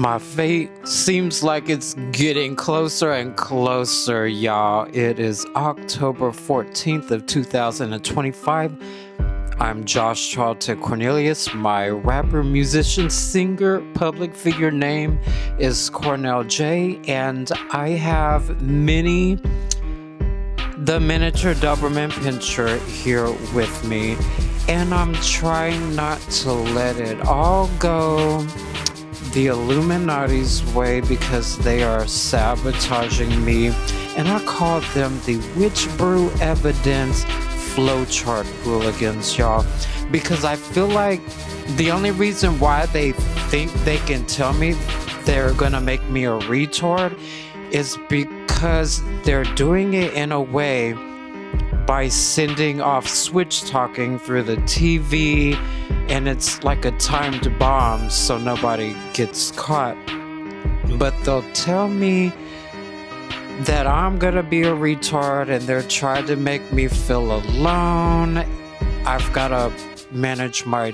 My fate seems like it's getting closer and closer, y'all. It is October 14th of 2025. I'm Josh Charlton Cornelius. My rapper, musician, singer, public figure name is Cornell J, and I have Minnie, the miniature Doberman Pinscher, here with me, and I'm trying not to let it all go the Illuminati's way because they are sabotaging me, and I call them the Witch Brew Evidence Flowchart Hooligans, y'all, because I feel like the only reason why they think they can tell me they're gonna make me a retard is because they're doing it in a way by sending off switch talking through the TV, and it's like a timed bomb so nobody gets caught. But they'll tell me that I'm gonna be a retard, and they're trying to make me feel alone. I've gotta manage my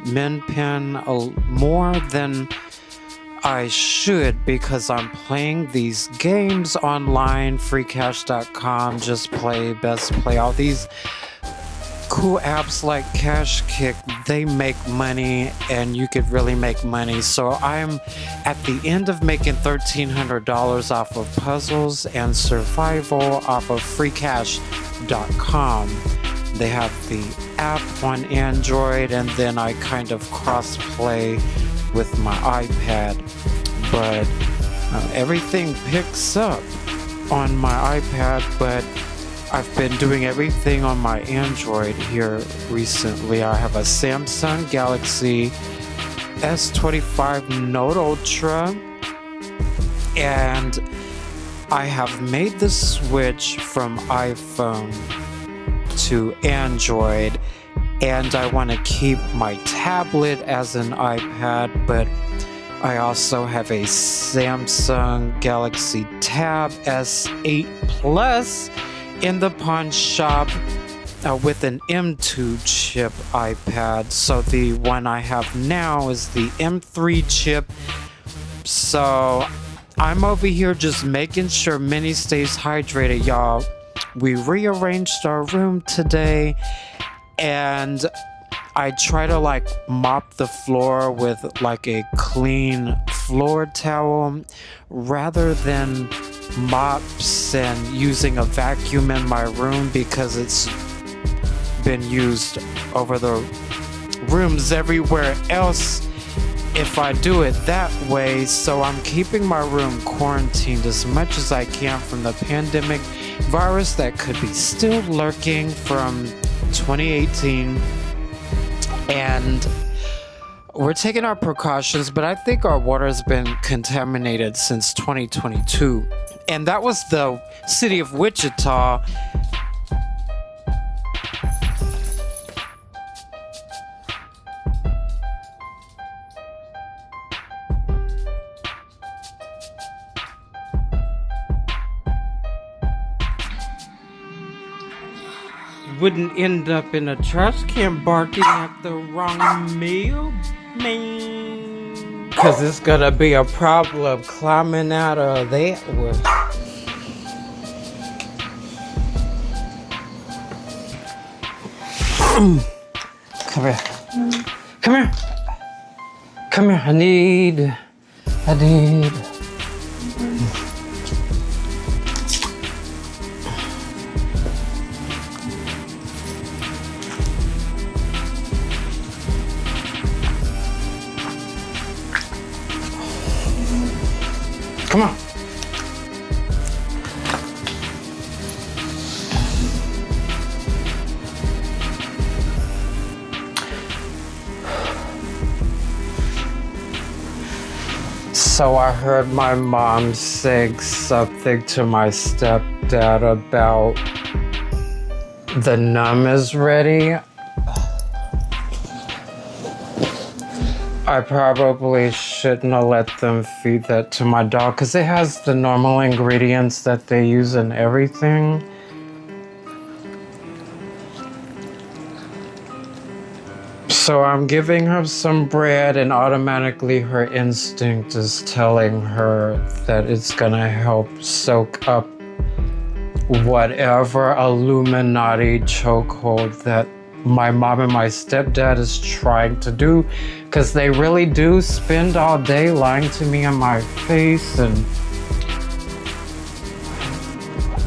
min pen more than I should because I'm playing these games online, freecash.com, Just Play, Best Play, all these cool apps like Cash Kick. They make money, and you could really make money. So I'm at the end of making $1,300 off of puzzles and survival off of freecash.com. They have the app on Android, and then I kind of cross-play with my iPad, but everything picks up on my iPad, but I've been doing everything on my Android here recently. I have a Samsung Galaxy S25 Note Ultra, and I have made the switch from iPhone to Android, and I want to keep my tablet as an iPad, but I also have a Samsung Galaxy Tab S8 Plus in the pawn shop with an M2 chip iPad. So the one I have now is the M3 chip. So I'm over here just making sure Minnie stays hydrated, y'all. We rearranged our room today, and I try to mop the floor with a clean floor towel rather than mops and using a vacuum in my room because it's been used over the rooms everywhere else if I do it that way. So I'm keeping my room quarantined as much as I can from the pandemic virus that could be still lurking from 2018, and we're taking our precautions, but I think our water has been contaminated since 2022, and that was the city of Wichita. Wouldn't end up in a trash can barking at the wrong meal, man. Cause it's gonna be a problem climbing out of that one. Come here. Come here. Come here. I need. Come on. So I heard my mom saying something to my stepdad about the numb is ready. I probably shouldn't have let them feed that to my dog because it has the normal ingredients that they use in everything. So I'm giving her some bread, and automatically her instinct is telling her that it's gonna help soak up whatever Illuminati chokehold that my mom and my stepdad is trying to do, because they really do spend all day lying to me in my face, and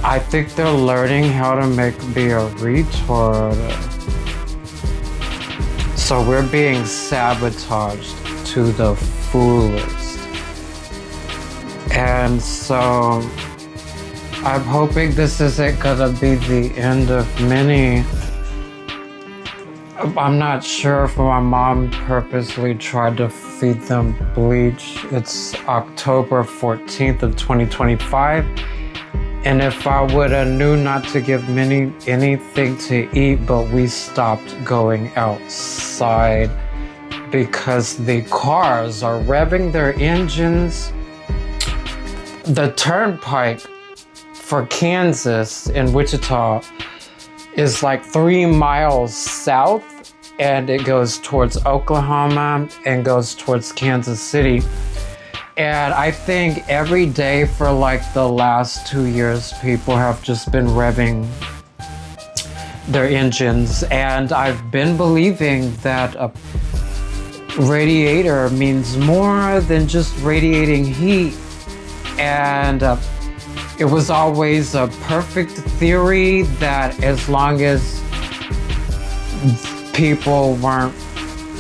I think they're learning how to make me a retard. So we're being sabotaged to the fullest. And so I'm hoping this isn't gonna be the end of Minnie. I'm not sure if my mom purposely tried to feed them bleach. It's October 14th of 2025. And if I would've knew not to give Minnie anything to eat, but we stopped going outside because the cars are revving their engines. The turnpike for Kansas in Wichita is like 3 miles south, and it goes towards Oklahoma and goes towards Kansas City. And I think every day for like the last 2 years, people have just been revving their engines. And I've been believing that a radiator means more than just radiating heat. And it was always a perfect theory that as long as people weren't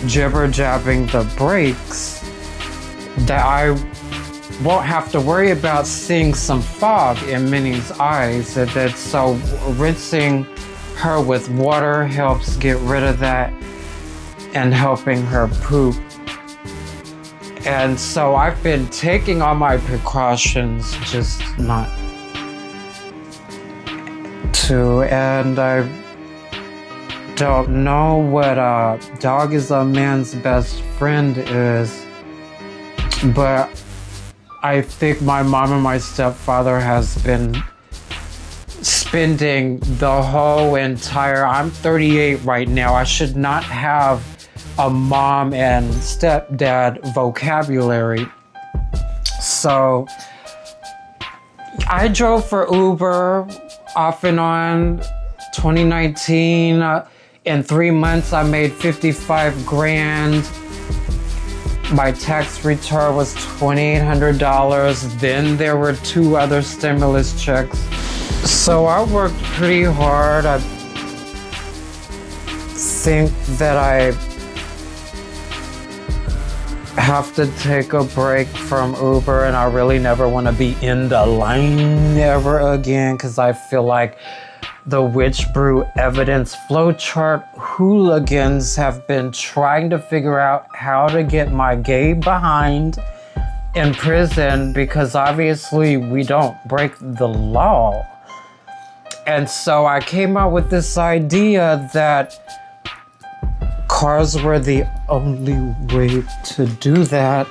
jibber-jabbing the brakes, that I won't have to worry about seeing some fog in Minnie's eyes. So rinsing her with water helps get rid of that and helping her poop. And so I've been taking all my precautions, just not to. And I don't know what a dog is a man's best friend is. But I think my mom and my stepfather has been spending the whole entire, I'm 38 right now. I should not have a mom and stepdad vocabulary. So I drove for Uber off and on 2019. In 3 months, I made 55 grand. My tax return was $2,800. Then there were 2 other stimulus checks. So I worked pretty hard. I think that I have to take a break from Uber, and I really never want to be in the line ever again, because I feel like the Witch Brew evidence flowchart hooligans have been trying to figure out how to get my gay behind in prison, because obviously we don't break the law. And so I came out with this idea that cars were the only way to do that.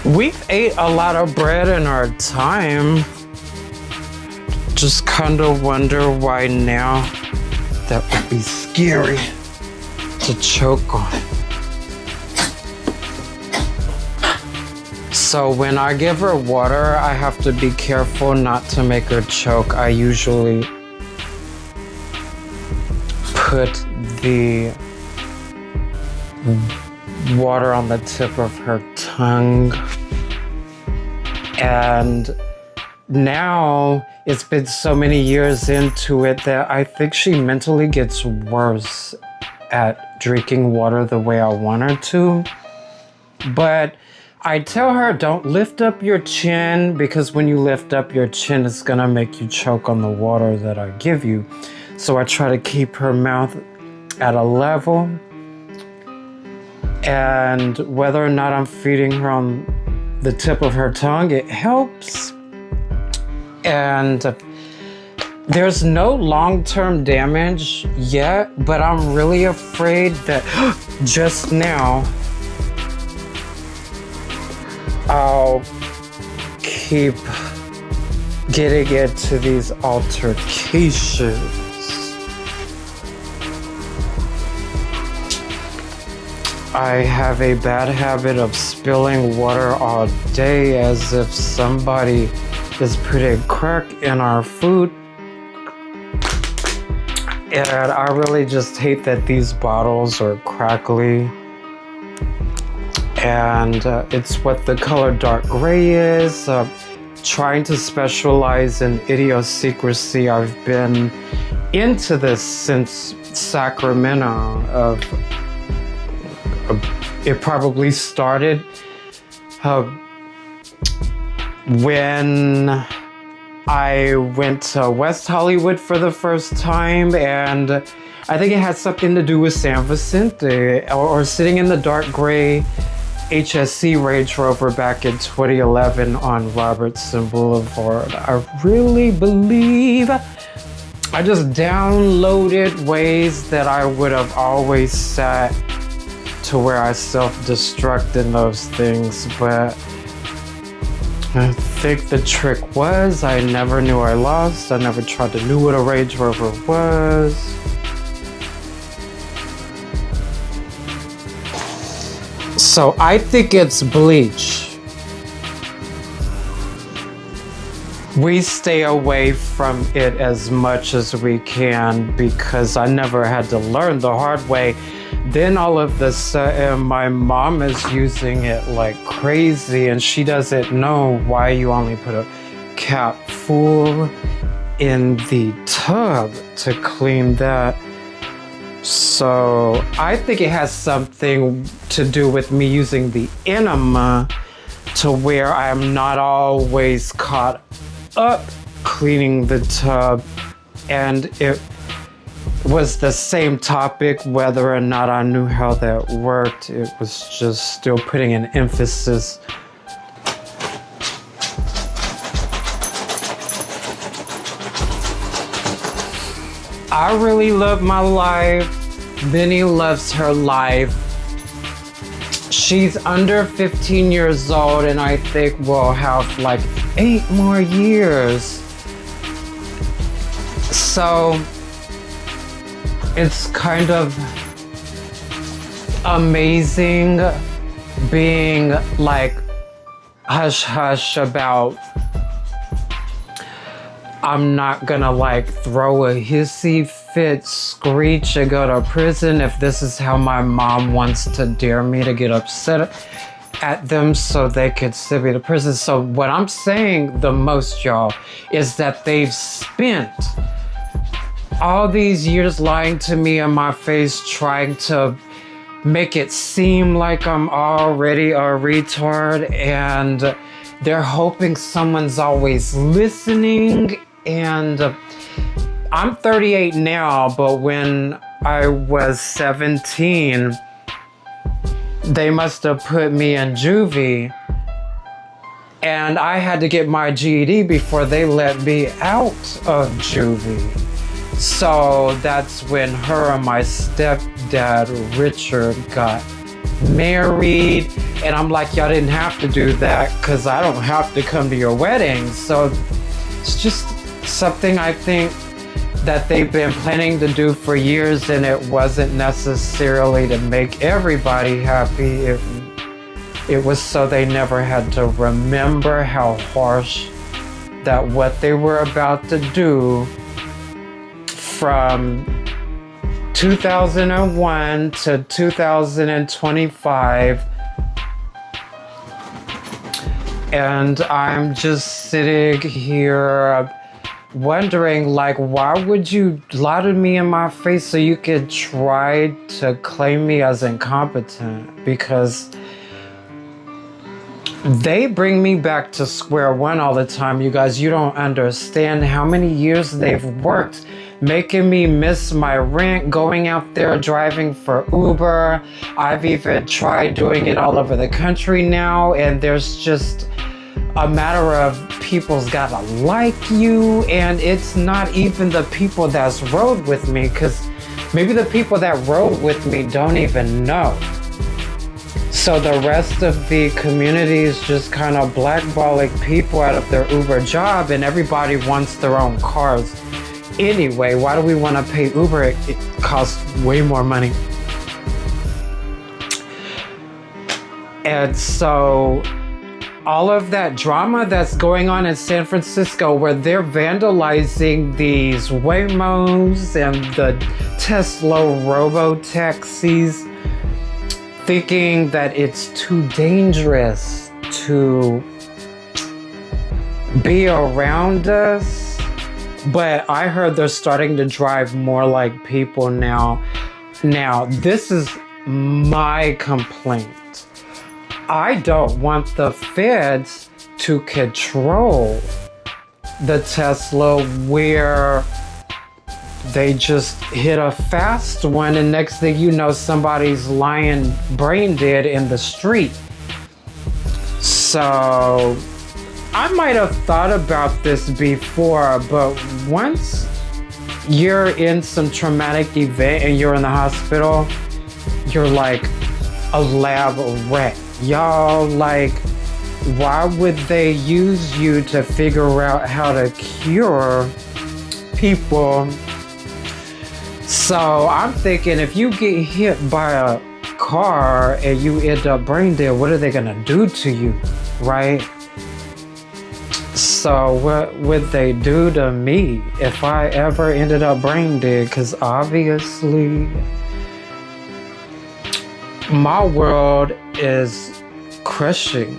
We've ate a lot of bread in our time. Just kind of wonder why now that would be scary to choke on. So when I give her water, I have to be careful not to make her choke. I usually put the water on the tip of her tongue. And now it's been so many years into it that I think she mentally gets worse at drinking water the way I want her to. But I tell her, don't lift up your chin, because when you lift up your chin, it's gonna make you choke on the water that I give you. So I try to keep her mouth at a level. And whether or not I'm feeding her on the tip of her tongue, it helps. And there's no long-term damage yet, but I'm really afraid that just now I'll keep getting into these altercations. I have a bad habit of spilling water all day, as if somebody is putting crack in our food. And I really just hate that these bottles are crackly. And it's what the color dark gray is. Trying to specialize in idiosyncrasy. I've been into this since Sacramento. It probably started when I went to West Hollywood for the first time, and I think it had something to do with San Vicente, or sitting in the dark gray HSC Range Rover back in 2011 on Robertson Boulevard. I really believe I just downloaded ways that I would have always sat to where I self-destruct in those things, but I think the trick was I never knew I lost. I never tried to know what a Range Rover was. So I think it's bleach. We stay away from it as much as we can because I never had to learn the hard way. Then all of a sudden, my mom is using it like crazy, and she doesn't know why you only put a cap full in the tub to clean that. So I think it has something to do with me using the enema to where I'm not always caught up cleaning the tub, and it was the same topic whether or not I knew how that worked. It was just still putting an emphasis. I really love my life. Minnie loves her life. She's under 15 years old, and I think we'll have like 8 more years. So it's kind of amazing being like hush hush about I'm not gonna like throw a hissy fit, screech, and go to prison if this is how my mom wants to dare me to get upset at them so they could send me to prison. So what I'm saying the most, y'all, is that they've spent all these years lying to me in my face, trying to make it seem like I'm already a retard, and they're hoping someone's always listening. And I'm 38 now, but when I was 17, they must have put me in juvie, and I had to get my GED before they let me out of juvie. So that's when her and my stepdad, Richard, got married. And I'm like, y'all didn't have to do that because I don't have to come to your wedding. So it's just something I think that they've been planning to do for years, and it wasn't necessarily to make everybody happy. It was so they never had to remember how harsh that what they were about to do from 2001 to 2025. And I'm just sitting here wondering, like, why would you lie to me in my face so you could try to claim me as incompetent? Because they bring me back to square one all the time. You guys, you don't understand how many years they've worked making me miss my rent, going out there driving for Uber. I've even tried doing it all over the country now, and there's just a matter of people's gotta like you, and it's not even the people that's rode with me, because maybe the people that rode with me don't even know. So the rest of the community is just kind of blackballing people out of their Uber job, and everybody wants their own cars. Anyway, why do we want to pay Uber? It costs way more money. And so all of that drama that's going on in San Francisco, where they're vandalizing these Waymos and the Tesla robo-taxis, thinking that it's too dangerous to be around us. But I heard they're starting to drive more like people now. Now, this is my complaint. I don't want the feds to control the Tesla where they just hit a fast one and next thing you know, somebody's lying brain dead in the street. So I might have thought about this before, but once you're in some traumatic event and you're in the hospital, you're like a lab rat. Y'all, like, why would they use you to figure out how to cure people? So I'm thinking, if you get hit by a car and you end up brain dead, what are they gonna do to you, right? So what would they do to me if I ever ended up brain dead? Because obviously my world is crushing,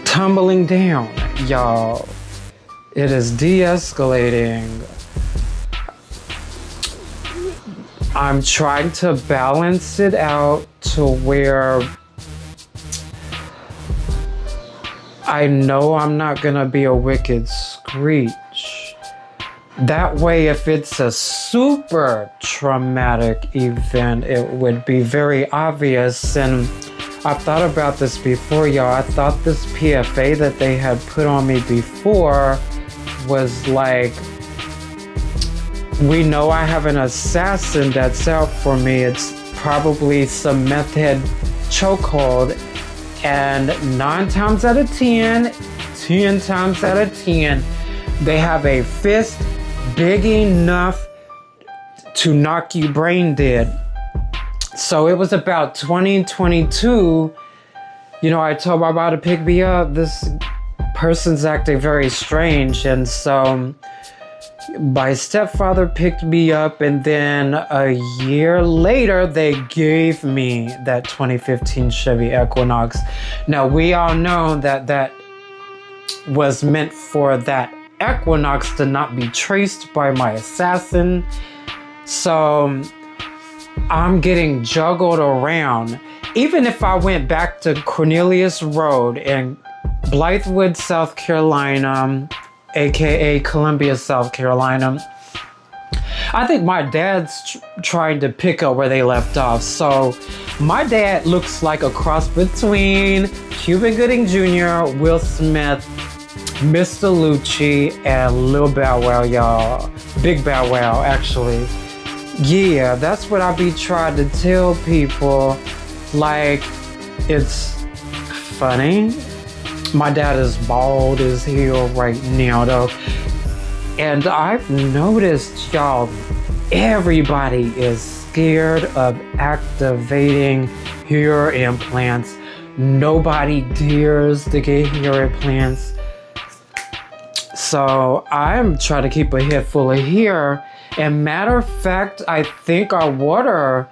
tumbling down, y'all. It is de-escalating. I'm trying to balance it out to where I know I'm not gonna be a wicked screech. That way, if it's a super traumatic event, it would be very obvious. And I've thought about this before, y'all. I thought this PFA that they had put on me before was like, we know I have an assassin that's out for me. It's probably some meth head chokehold. And 9 times out of 10, 10 times out of 10, they have a fist big enough to knock you brain dead. So it was about 2022, you know, I told my mom to pick me up. This person's acting very strange. And so my stepfather picked me up, and then a year later, they gave me that 2015 Chevy Equinox. Now, we all know that that was meant for that Equinox to not be traced by my assassin. So I'm getting juggled around. Even if I went back to Cornelius Road in Blythewood, South Carolina, aka Columbia, South Carolina, I think my dad's trying to pick up where they left off. So my dad looks like a cross between Cuba Gooding Jr., Will Smith, Mr. Lucci, and Lil Bow Wow, y'all. Big Bow Wow, actually. Yeah, that's what I be trying to tell people. Like, it's funny. My dad is bald as hell right now, though. And I've noticed, y'all, everybody is scared of activating hair implants. Nobody dares to get hair implants. So I'm trying to keep a head full of hair. And matter of fact, I think our water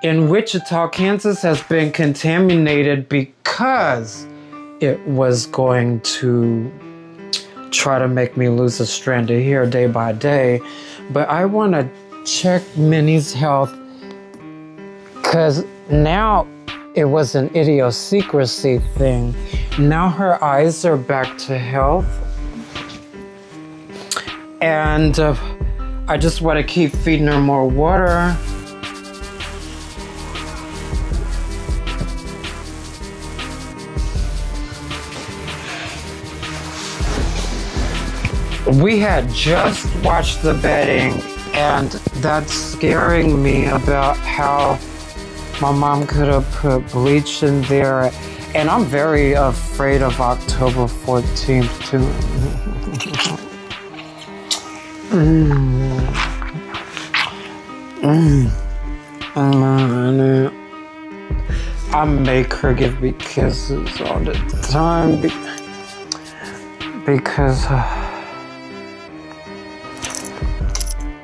in Wichita, Kansas has been contaminated because it was going to try to make me lose a strand of hair day by day. But I want to check Minnie's health, because now it was an idiosyncrasy thing. Now her eyes are back to health. And I just want to keep feeding her more water. We had just watched the bedding, and that's scaring me about how my mom could have put bleach in there. And I'm very afraid of October 14th too. I make her give me kisses all the time because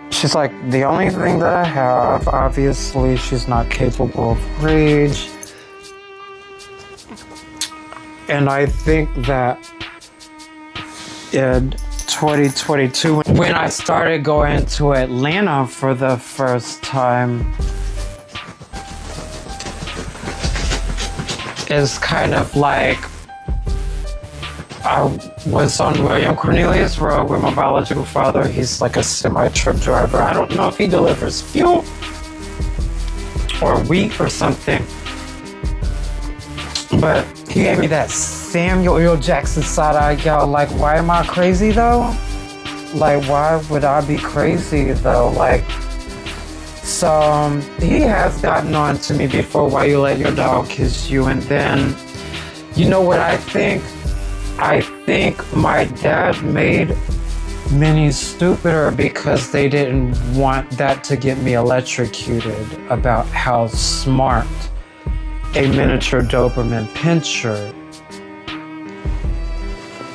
she's like the only thing that I have. Obviously, she's not capable of rage. And I think that in 2022, when I started going to Atlanta for the first time, is kind of like I was on William Cornelius Road with my biological father. He's like a semi-truck driver. I don't know if he delivers fuel or wheat or something, but he gave me that Samuel L. Jackson side-eye, y'all. Like, why am I crazy though? Like, why would I be crazy though? Like, so he has gotten on to me before, why you let your dog kiss you. And then, you know what I think? I think my dad made Minnie stupider because they didn't want that to get me electrocuted about how smart a miniature Doberman Pinscher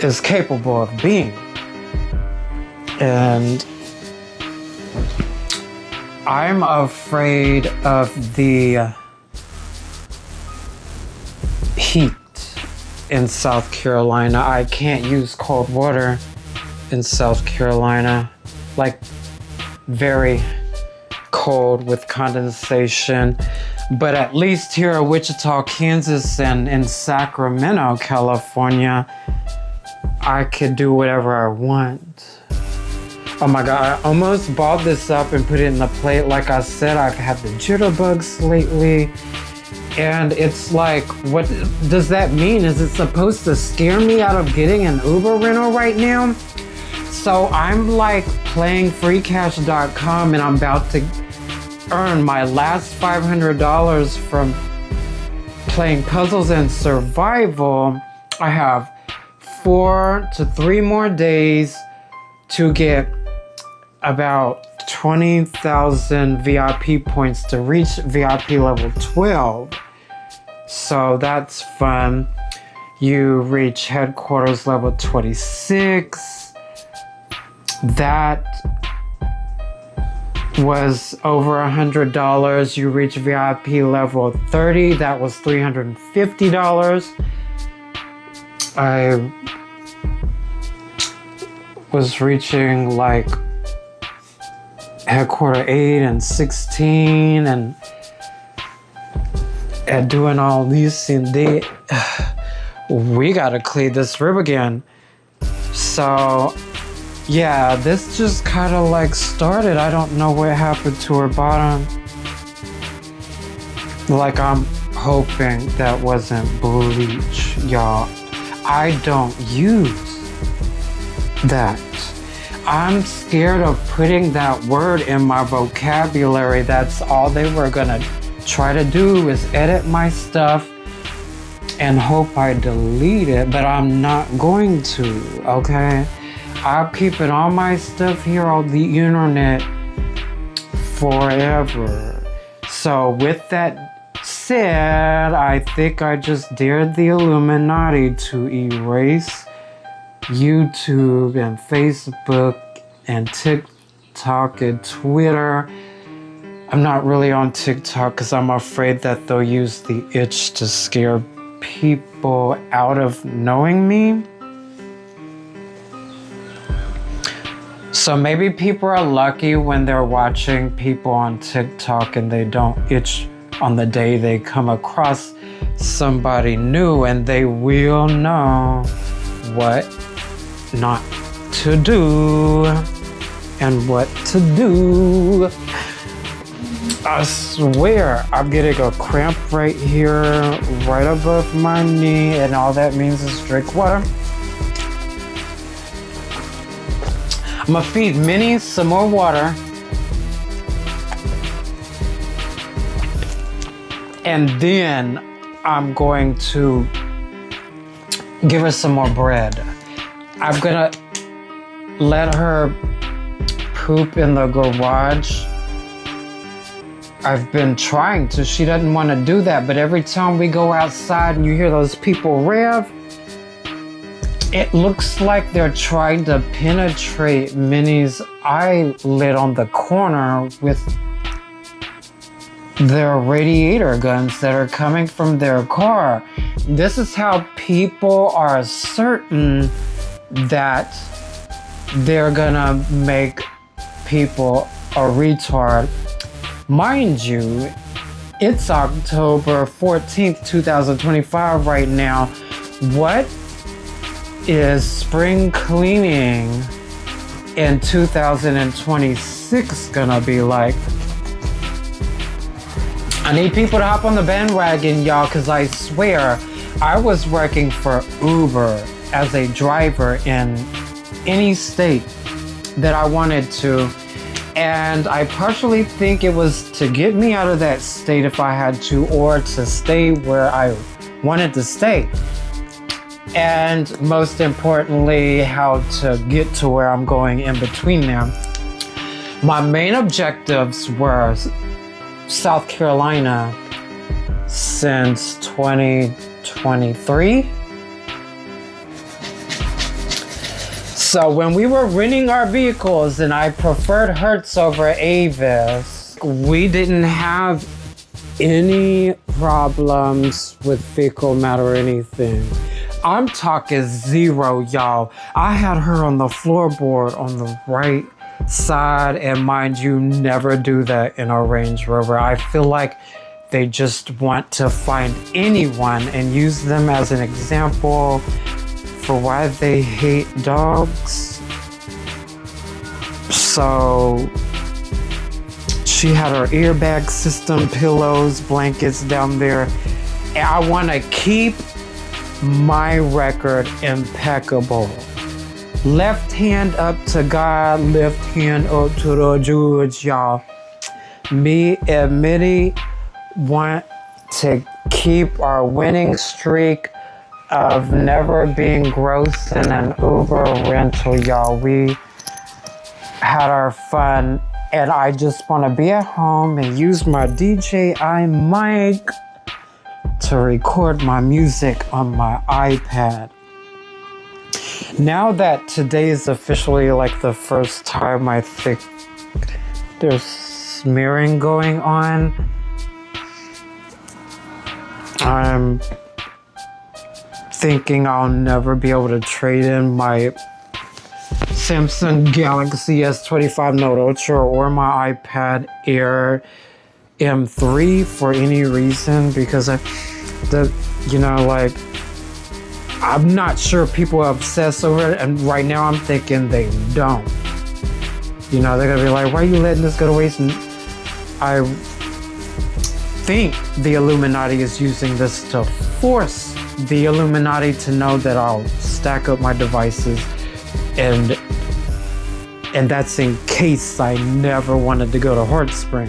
is capable of being. And I'm afraid of the heat in South Carolina. I can't use cold water in South Carolina, like very cold with condensation. But at least here in Wichita, Kansas, and in Sacramento, California, I could do whatever I want. Oh my God, I almost balled this up and put it in the plate. Like I said, I've had the jitterbugs lately. And it's like, what does that mean? Is it supposed to scare me out of getting an Uber rental right now? So I'm like playing freecash.com, and I'm about to earn my last $500 from playing puzzles and survival. I have 4 to 3 more days to get about 20,000 VIP points to reach VIP level 12. So that's fun. You reach headquarters level 26. That was over $100. You reach VIP level 30. That was $350. I was reaching like headquarter 8 and 16 and doing all these, and we gotta clean this rib again. So yeah, this just kind of like started. I don't know what happened to her bottom. Like, I'm hoping that wasn't bleach, y'all. I don't use that. I'm scared of putting that word in my vocabulary. That's all they were gonna try to do, is edit my stuff and hope I delete it, but I'm not going to, okay? I'm keeping all my stuff here on the internet forever. So with that said, I think I just dared the Illuminati to erase YouTube and Facebook and TikTok and Twitter. I'm not really on TikTok because I'm afraid that they'll use the itch to scare people out of knowing me. So maybe people are lucky when they're watching people on TikTok and they don't itch on the day they come across somebody new, and they will know what not to do. and what to do. I swear I'm getting a cramp right here, right above my knee, and all that means is drink water. I'm gonna feed Minnie some more water. And then I'm going to give her some more bread. I'm gonna let her poop in the garage. I've been trying to. She doesn't want to do that, but every time we go outside and you hear those people rev, it looks like they're trying to penetrate Minnie's eyelid on the corner with their radiator guns that are coming from their car. This is how people are certain that they're gonna make people a retard. Mind you, it's October 14th, 2025 right now. What is spring cleaning in 2026 gonna be like? I need people to hop on the bandwagon, y'all, because I swear I was working for Uber as a driver in any state that I wanted to. And I partially think it was to get me out of that state if I had to, or to stay where I wanted to stay. And most importantly, how to get to where I'm going in between them. My main objectives were South Carolina since 2023. So when we were renting our vehicles and I preferred Hertz over Avis, we didn't have any problems with fecal matter or anything. I'm talking zero, y'all. I had her on the floorboard on the right side, and mind you, never do that in a Range Rover. I feel like they just want to find anyone and use them as an example for why they hate dogs. So she had her airbag system, pillows, blankets down there. And I want to keep my record impeccable. Left hand up to God, left hand up to the judge, y'all. Me and Minnie want to keep our winning streak of never being gross in an Uber rental, y'all. We had our fun, and I just want to be at home and use my DJI mic to record my music on my iPad. Now that today is officially like the first time I think there's smearing going on, I'm thinking I'll never be able to trade in my Samsung Galaxy S25 Note Ultra or my iPad Air M3 for any reason, because I'm not sure people are obsessed over it, and right now I'm thinking they don't. They're gonna be like, why are you letting this go to waste? And I think the Illuminati is using this to force the Illuminati to know that I'll stack up my devices, and that's in case I never wanted to go to Hot Spring.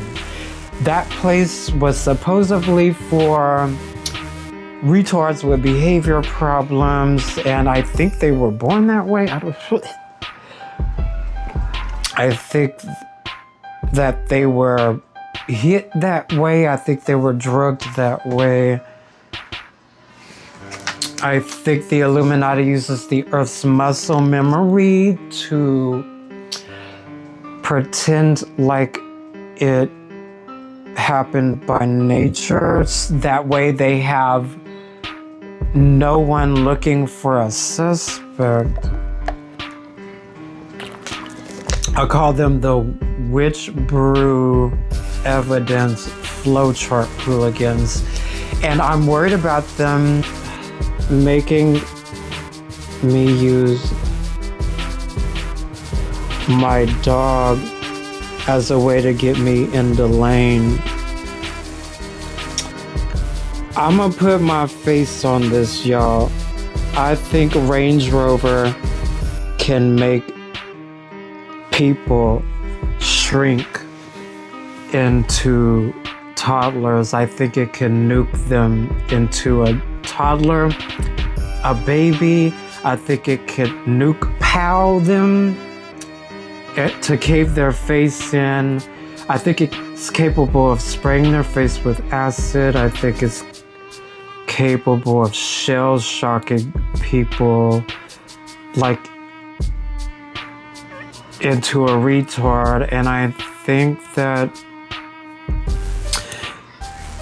That place was supposedly for retards with behavior problems, and I think they were born that way. I think that they were hit that way. I think they were drugged that way. I think the Illuminati uses the Earth's muscle memory to pretend like it happened by nature. That way they have no one looking for a suspect. I call them the Witch Brew Evidence Flowchart Hooligans. And I'm worried about them making me use my dog as a way to get me in the lane. I'm gonna put my face on this, y'all. I think Range Rover can make people shrink into toddlers. I think it can nuke them into a toddler, a baby. I think it could nuke-pow them to cave their face in. I think it's capable of spraying their face with acid. I think it's capable of shell-shocking people like into a retard. And I think that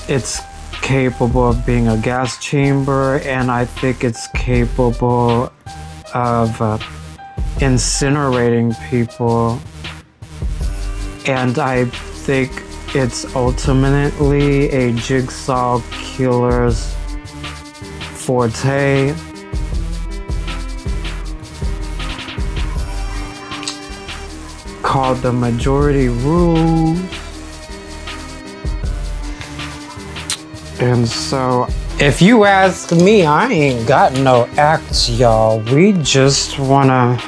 it's capable of being a gas chamber, and I think it's capable of incinerating people. And I think it's ultimately a jigsaw killer's forte. Called the majority rules. And so, if you ask me, I ain't got no acts, y'all. We just wanna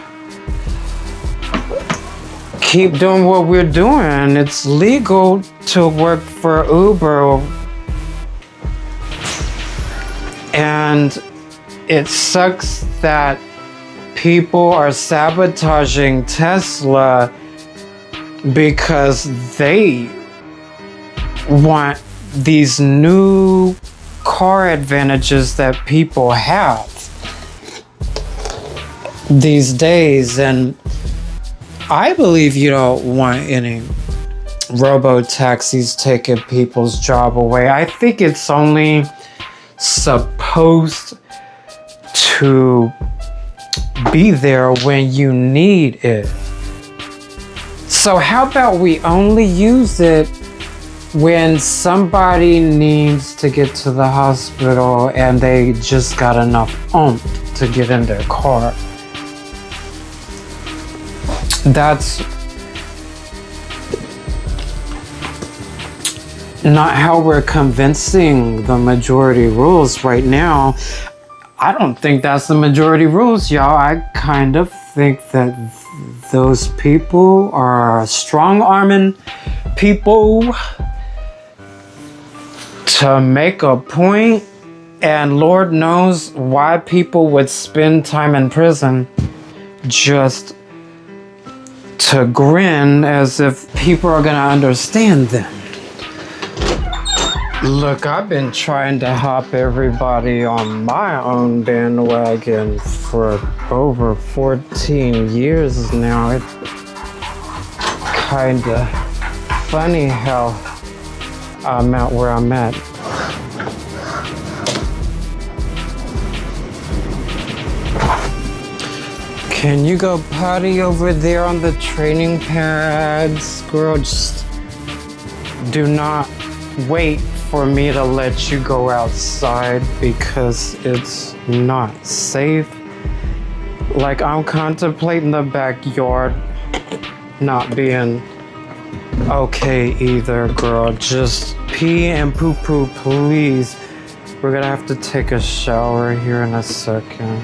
keep doing what we're doing. It's legal to work for Uber. And it sucks that people are sabotaging Tesla because they want these new car advantages that people have these days. And I believe you don't want any robo-taxis taking people's job away. I think it's only supposed to be there when you need it. So how about we only use it when somebody needs to get to the hospital and they just got enough oomph to get in their car? That's not how we're convincing the majority rules right now. I don't think that's the majority rules, y'all. I kind of think that those people are strong-arming people to make a point, and Lord knows why people would spend time in prison just to grin as if people are gonna understand them. Look, I've been trying to hop everybody on my own bandwagon for over 14 years now. It's kinda funny how I'm at where I'm at. Can you go potty over there on the training pads? Girl, just do not wait for me to let you go outside because it's not safe. Like, I'm contemplating the backyard not being okay either, girl. Just pee and poo-poo, please. We're gonna have to take a shower here in a second.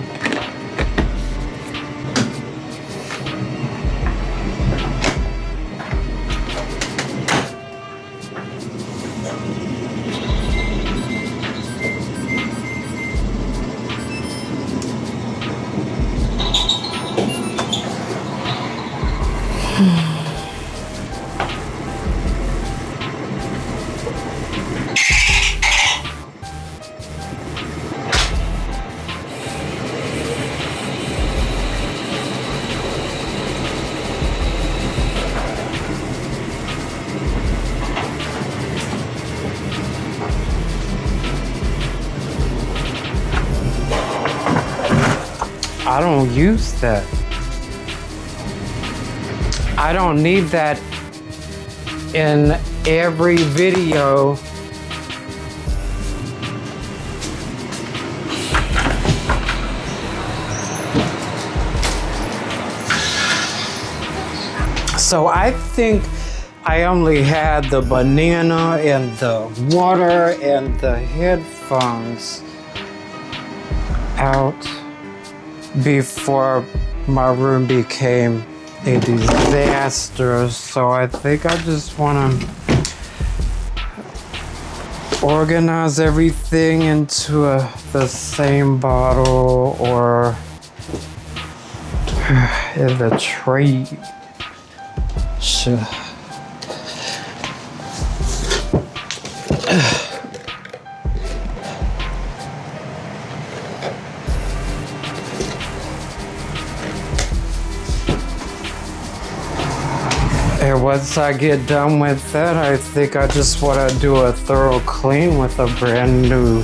I don't use that. I don't need that in every video. So I think I only had the banana and the water and the headphones out before my room became a disaster. So I think I just want to organize everything into the same bottle or in the tray. Sure. And once I get done with that, I think I just want to do a thorough clean with a brand new.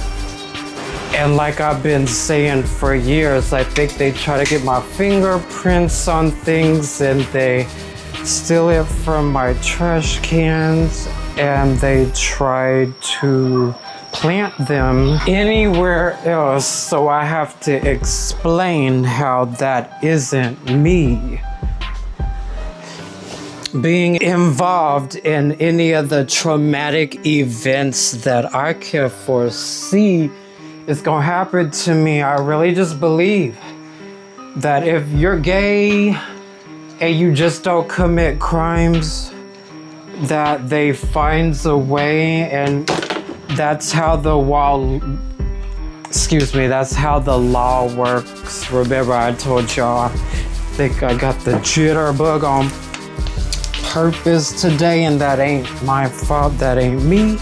And like I've been saying for years, I think they try to get my fingerprints on things and they steal it from my trash cans and they try to plant them anywhere else. So I have to explain how that isn't me. Being involved in any of the traumatic events that I can foresee is gonna happen to me. I really just believe that if you're gay and you just don't commit crimes, that they finds a way, and that's how the that's how the law works. Remember I told y'all, I think I got the jitterbug on purpose today, and that ain't my fault, that ain't me.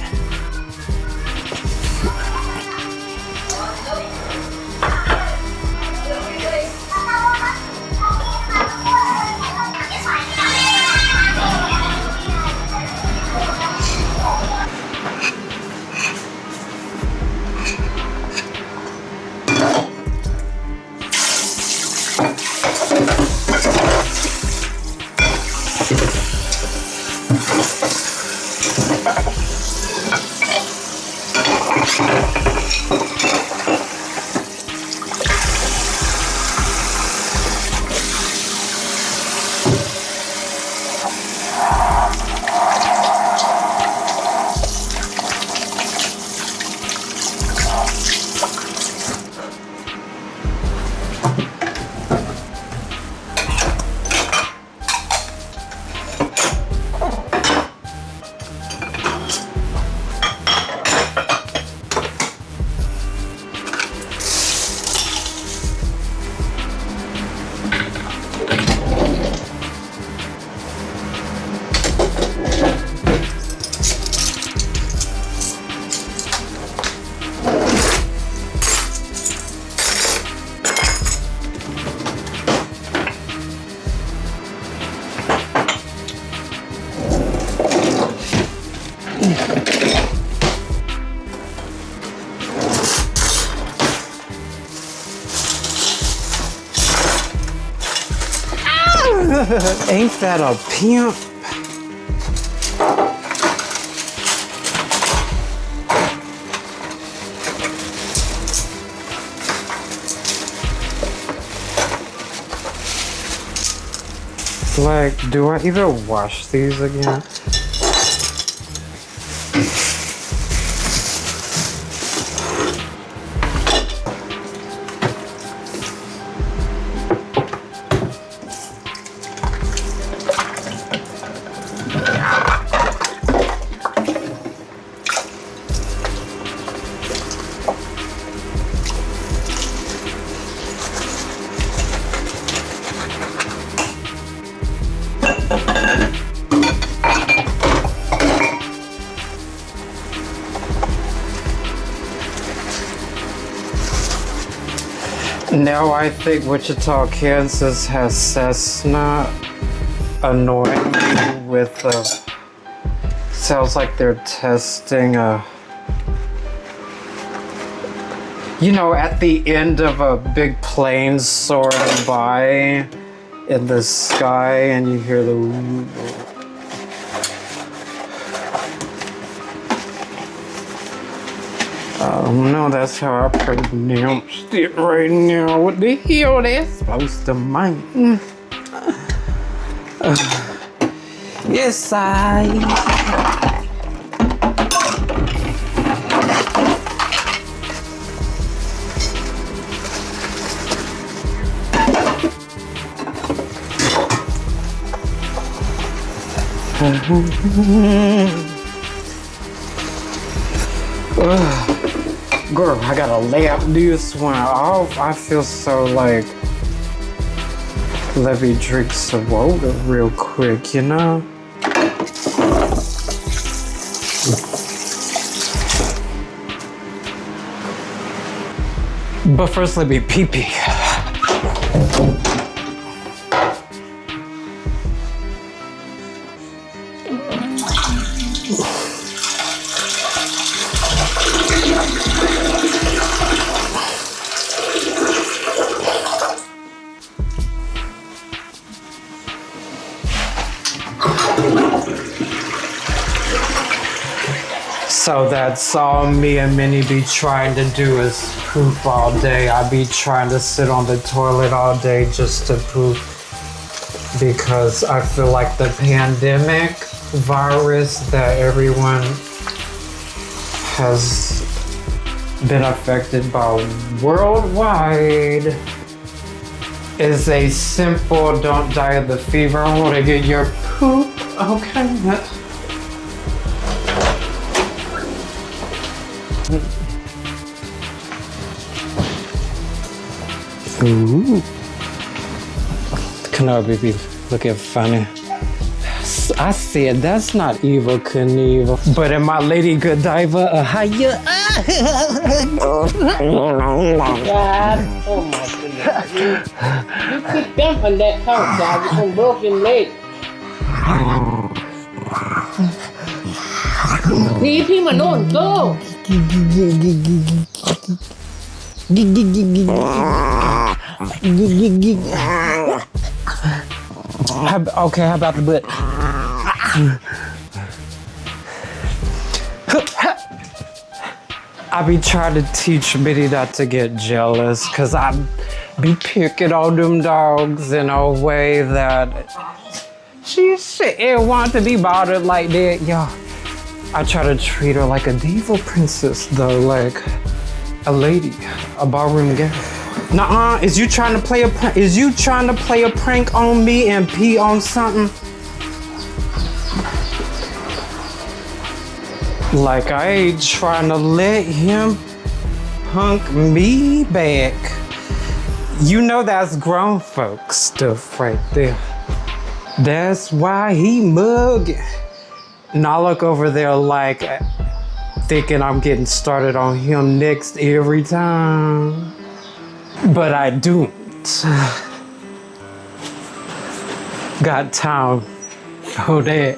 Ain't that a pimp? Like, do I even wash these again? Now I think Wichita, Kansas has Cessna annoying me with sounds like they're testing you know, at the end of a big plane soaring by in the sky and you hear the no, that's how I pronounced it right now. What the hell that's supposed to mean? Yes, I. Girl, I gotta lap this one off. I feel so like, let me drink some water real quick, you know? But first, let me pee-pee. So that's all me and Minnie be trying to do is poop all day. I be trying to sit on the toilet all day just to poop because I feel like the pandemic virus that everyone has been affected by worldwide is a simple don't die of the fever. I want to get your poop, okay? Ooh. Kenobi be looking funny. I said that's not Evil Knievel. But in my Lady Godiva, hiya. God, oh my goodness. You keep dumping that tongue, God, with some broken leg.พี่มาโน่น go. Okay, how about the butt? I be trying to teach Minnie not to get jealous because I be picking on them dogs in a way that she shouldn't want to be bothered like that, y'all. I try to treat her like a diva princess though, like a lady, a ballroom gal. Nuh-uh, is you trying to play a prank on me and pee on something? Like I ain't trying to let him punk me back. You know that's grown folks stuff right there. That's why he mugging. And I look over there like thinking I'm getting started on him next every time. But I don't. Got time for that.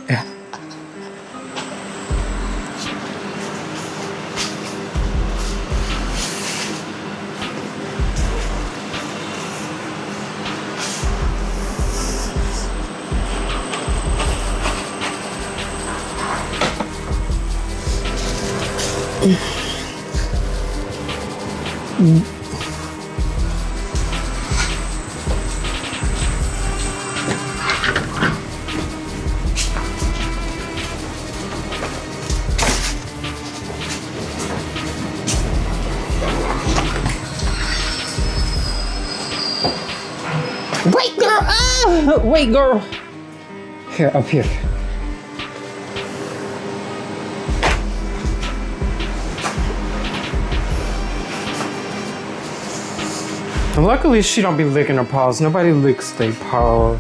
Wait, girl! Ah! Wait, girl! Here, up here. And luckily, she don't be licking her paws. Nobody licks their paw.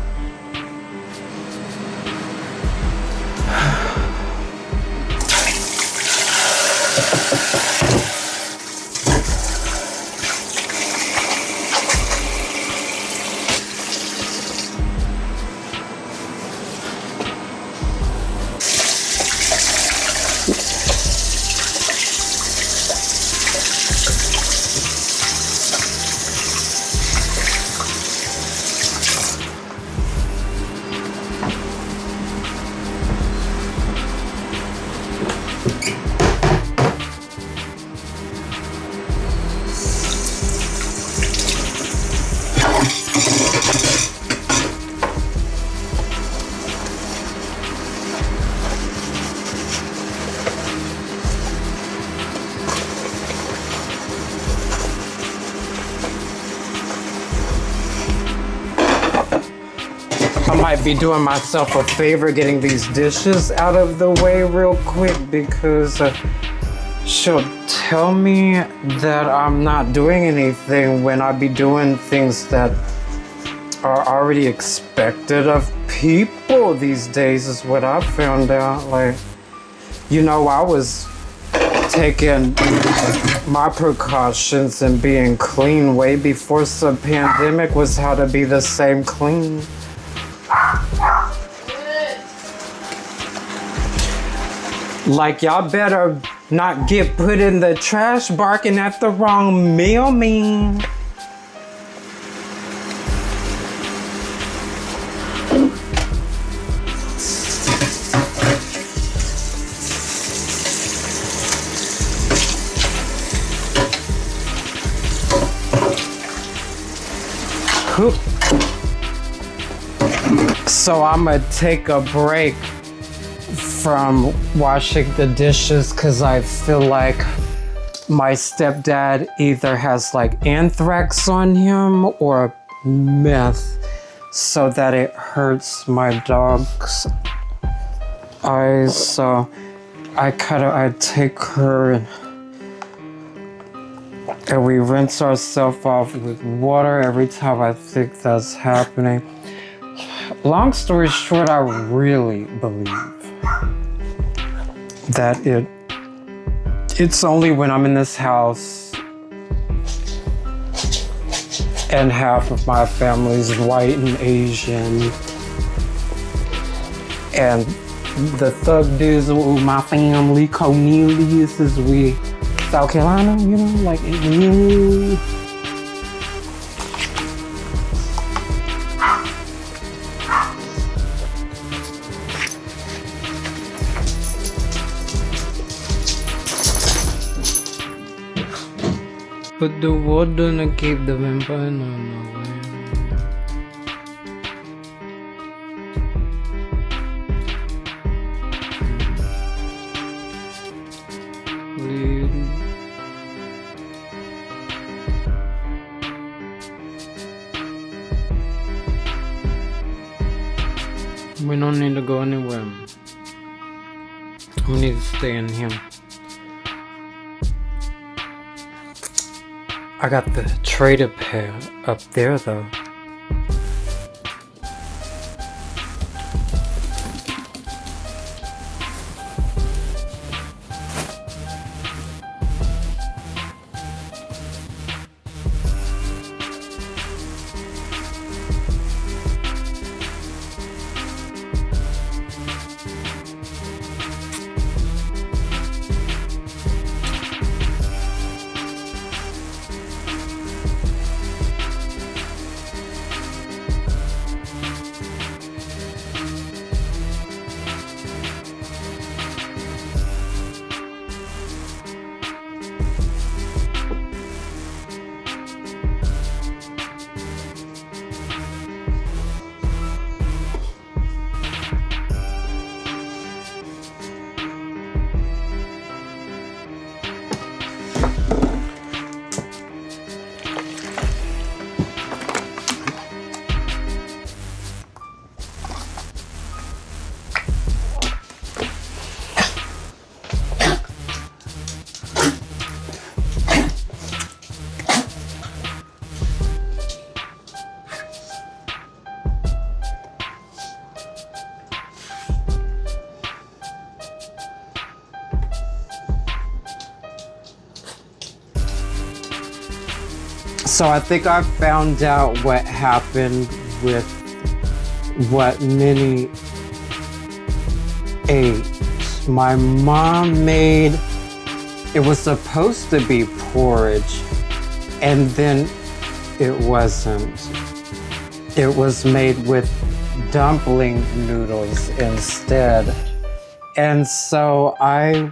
I might be doing myself a favor getting these dishes out of the way real quick because she'll tell me that I'm not doing anything when I be doing things that are already expected of people these days is what I found out. Like, I was taking my precautions and being clean way before the pandemic was how to be the same clean. Like, y'all better not get put in the trash barking at the wrong mailman. So I'm gonna take a break from washing the dishes because I feel like my stepdad either has like anthrax on him or meth, so that it hurts my dog's eyes. So I take her and we rinse ourselves off with water every time I think that's happening. Long story short, I really believe that it's only when I'm in this house and half of my family's white and Asian and the thug dudes with my family, Cornelius, is we South Carolina, like put the water and keep the vampire on the way. We don't need to go anywhere. We need to stay in here. I got the trader pair up there though. So I think I found out what happened with what Minnie ate. My mom made, it was supposed to be porridge, and then it wasn't. It was made with dumpling noodles instead. And so I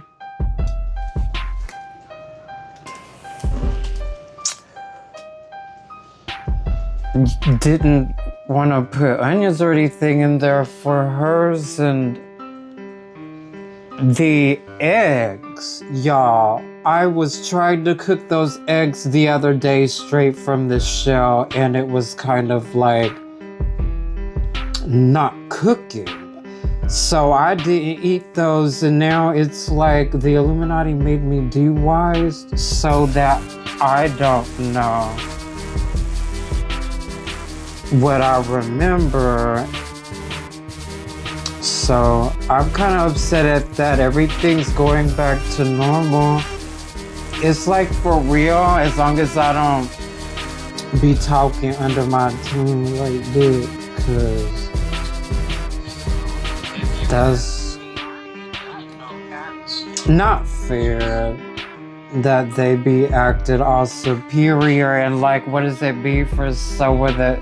didn't want to put onions or anything in there for hers. And the eggs, y'all, I was trying to cook those eggs the other day straight from the shell, and it was kind of like not cooking. So I didn't eat those, and now it's like the Illuminati made me de-wise so that I don't know what I remember. So I'm kind of upset at that. Everything's going back to normal. It's like for real, as long as I don't be talking under my tongue like this, because that's not fair that they be acted all superior and like, what does it be for so with it?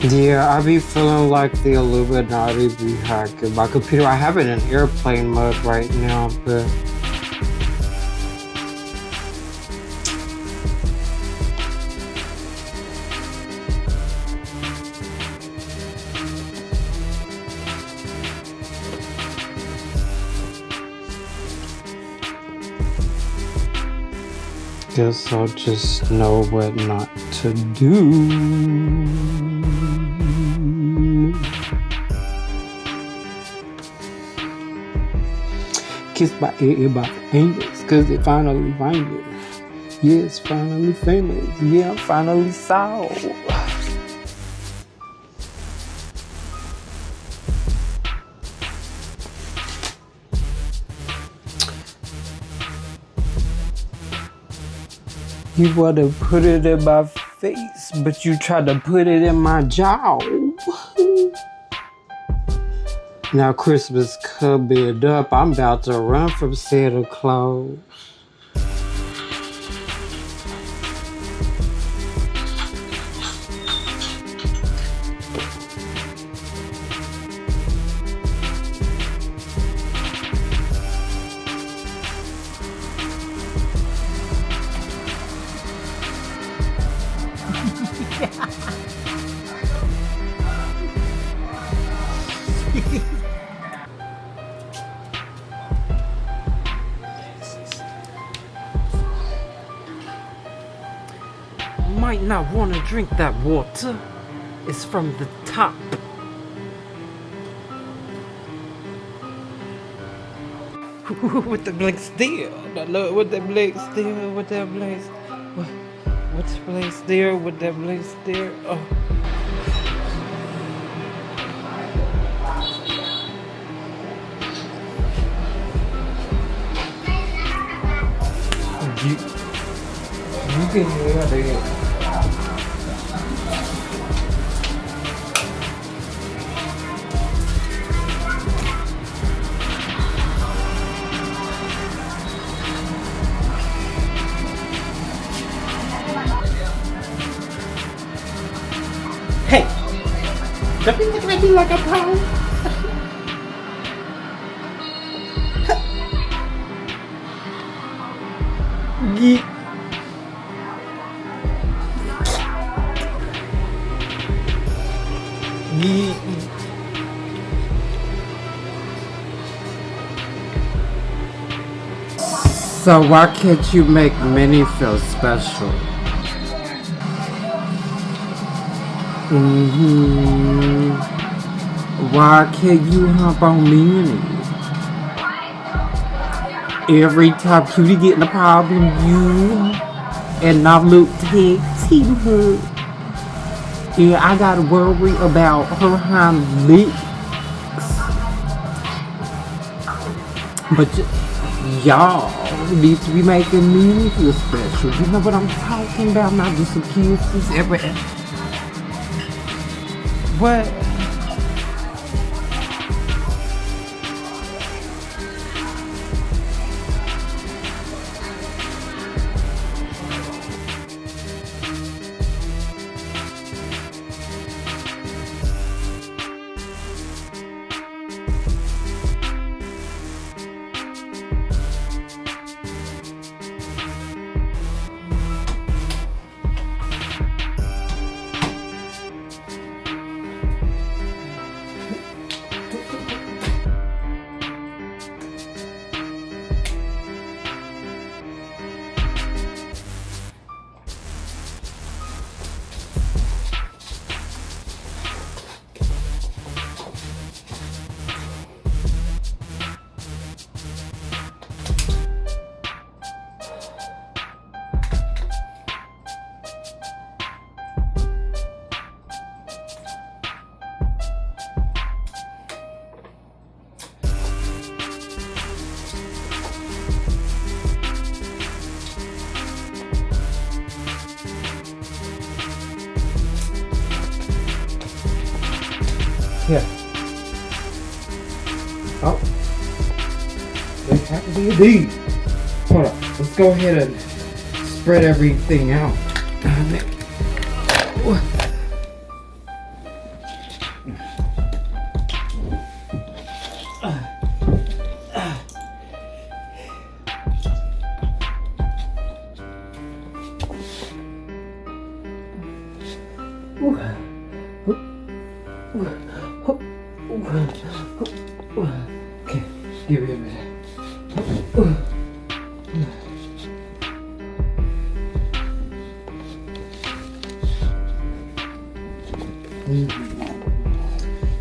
Yeah, I be feeling like the Illuminati be hacking my computer. I have it in airplane mode right now, but guess I'll just know what not to do. Kissed by everybody angels, cause they finally find it. Yes, finally famous. Yeah, I'm finally saw. You wanna put it in my face, but you try to put it in my jaw. Now Christmas coming up, I'm about to run from Santa Claus. Might not want to drink that water. It's from the top. With the black steel. With the black steel. With that black steel. With the black steel. With that black steel. Oh. You can hear it. Hey! Don't be looking at me like a pro. Geek. So why can't you make Minnie feel special? Why can't you hop on Minnie? Every time Cutie get in a problem, you and I look tag team her. Yeah, I gotta worry about her hind legs. But y'all need to be making me feel special. You know what I'm talking about? Not just some kisses every. What? Oh. They have to be a D. Hold on. Let's go ahead and spread everything out. Okay, give me a minute.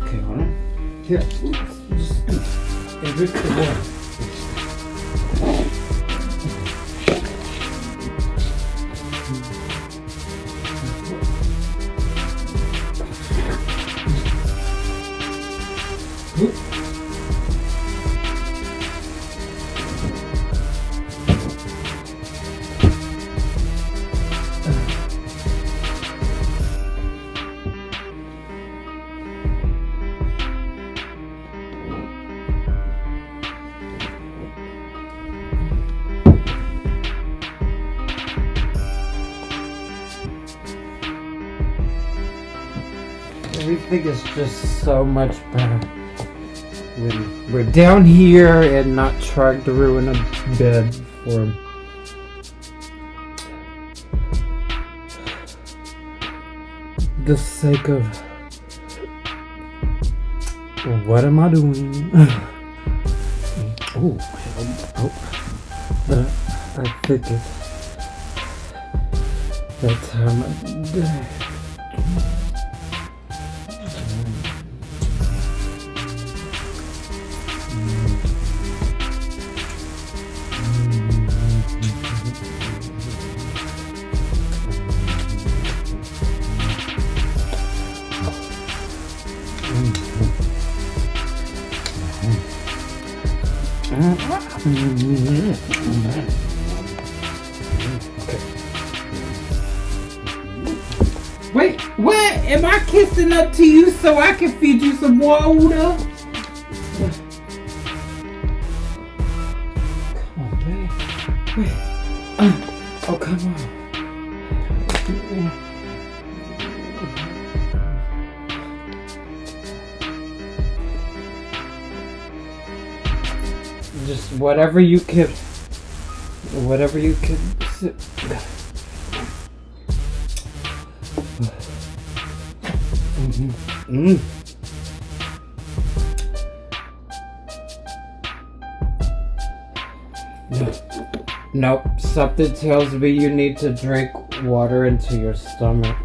Okay, hold on. Here, just and drink the water. Everything is just so much better when we're down here and not trying to ruin a bed for the sake of what am I doing? Oh, I think it's that time of day. Okay. Wait, what? Am I kissing up to you so I can feed you some water? Come on, babe. Wait. Oh, come on. Just whatever you can sit. Nope, something tells me you need to drink water into your stomach.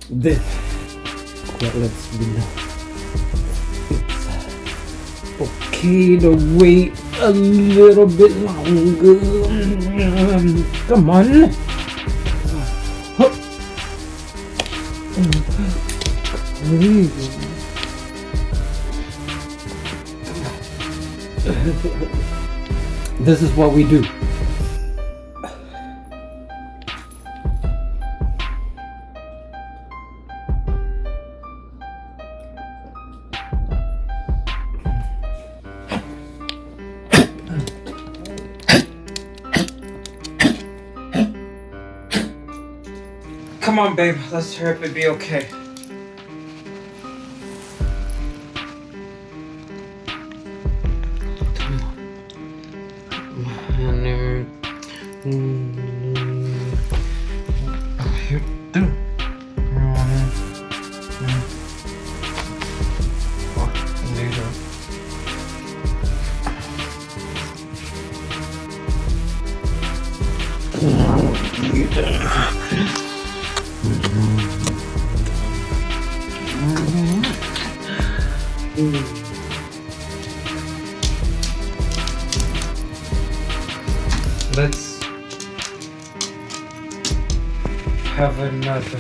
That lets me know okay to wait a little bit longer. Come on. This is what we do. Come on, babe. Let's hurry up and be okay. Let's have another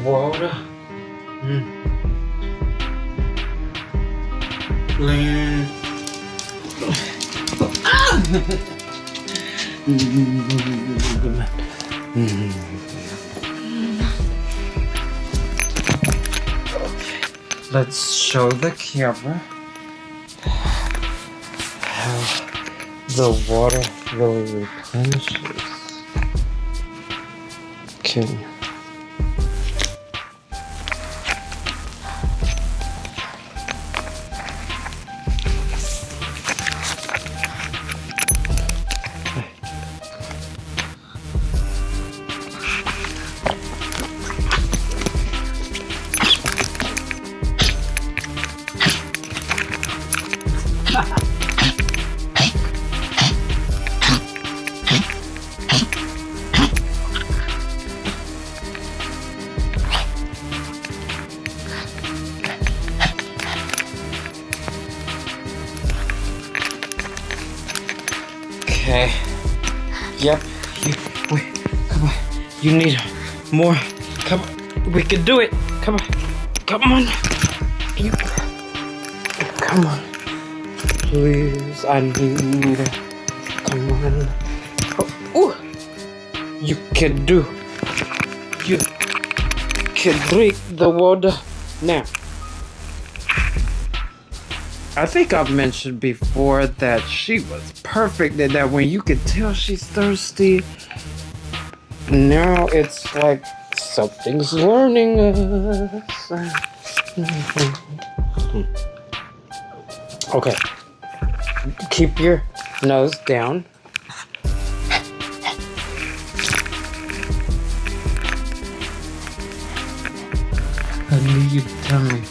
water. let's show the camera how the water really replenishes. Okay. Okay. Yep. Wait. Come on. You need more. Come on. We can do it. Come on. Come on. You. Come on. Please. I need it. Come on. Oh. Ooh. You can do. You can drink the water now. I think I've mentioned before that she was perfect and that when you could tell she's thirsty, now it's like something's learning us. Okay. Keep your nose down. I need you to tell me.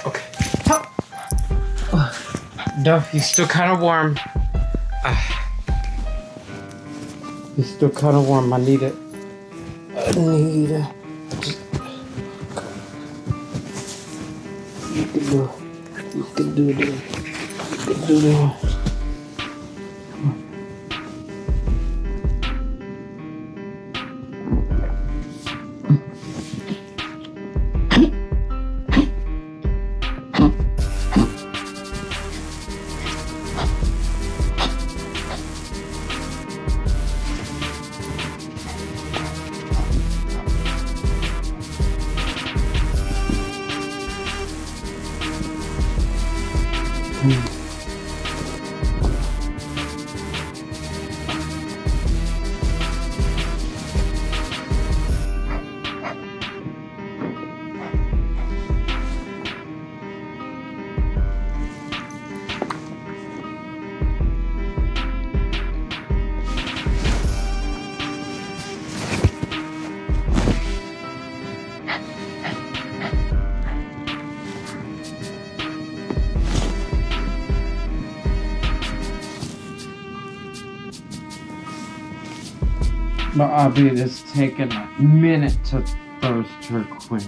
Okay. No, he's still kind of warm. He's still kind of warm. I need it. I need it. You can do it. You can do it. You can do it. But Abby, it has taken a minute to thirst her quench.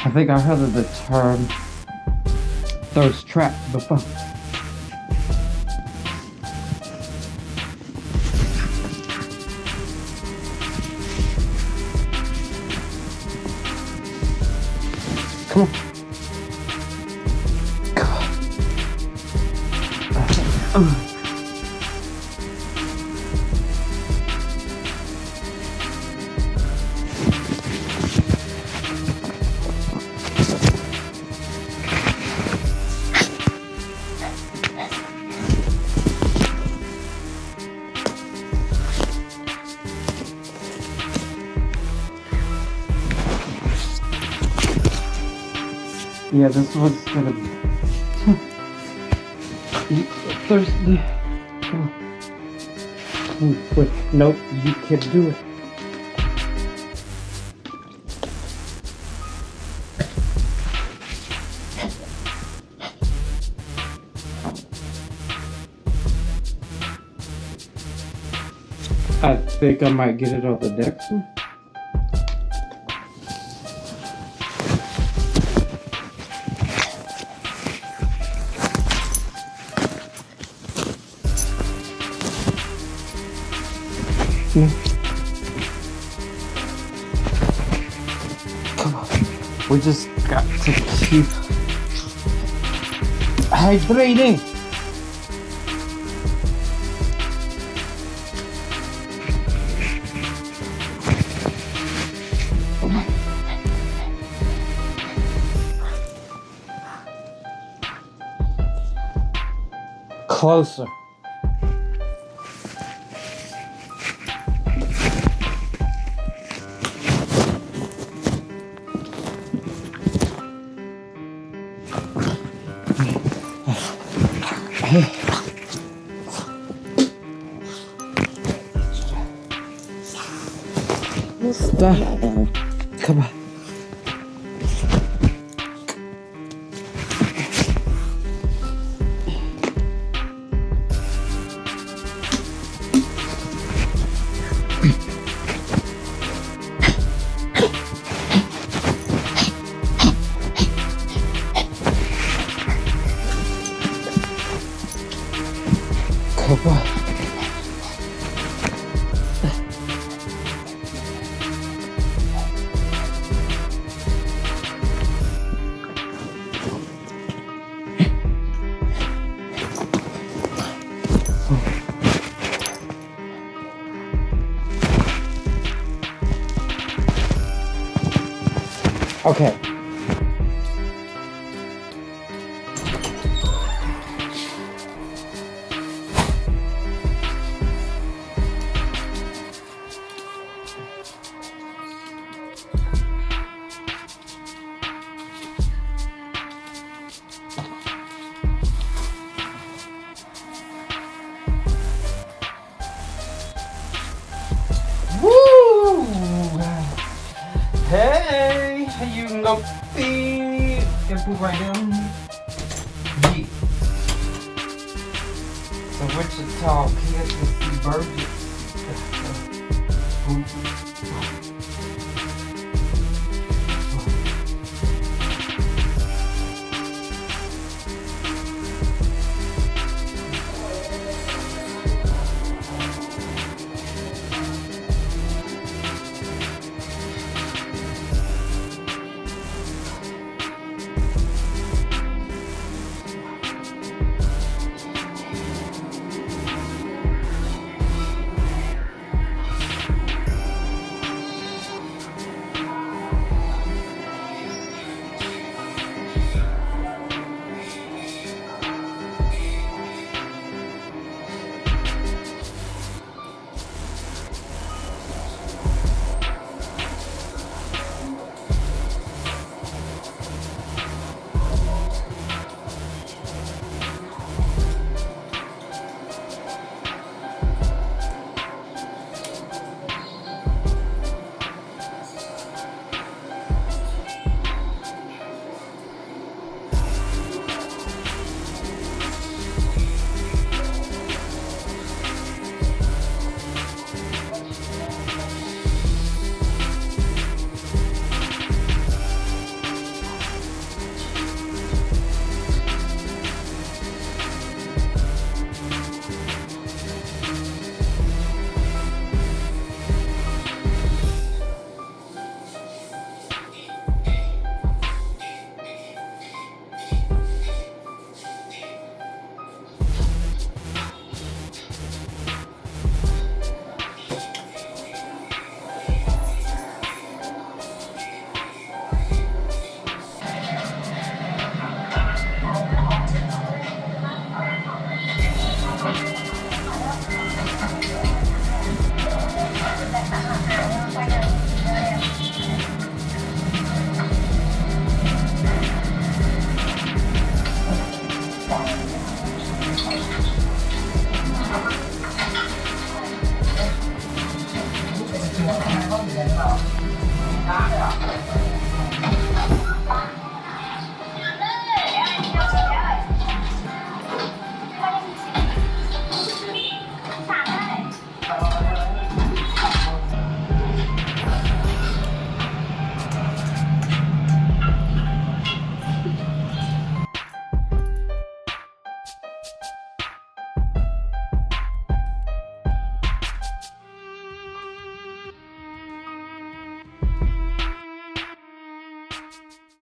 I think I heard of the term thirst trap before. Come on. Yeah, this one's gonna be thirsty. Come on. Wait, nope, you can do it. I think I might get it on the next one. Come on. We just got to keep hydrating. Closer. Stop. Come on. Come on. Okay. Woo! Hey, you know feet. Can put right down. Yeah. So Wichita kids with the birds.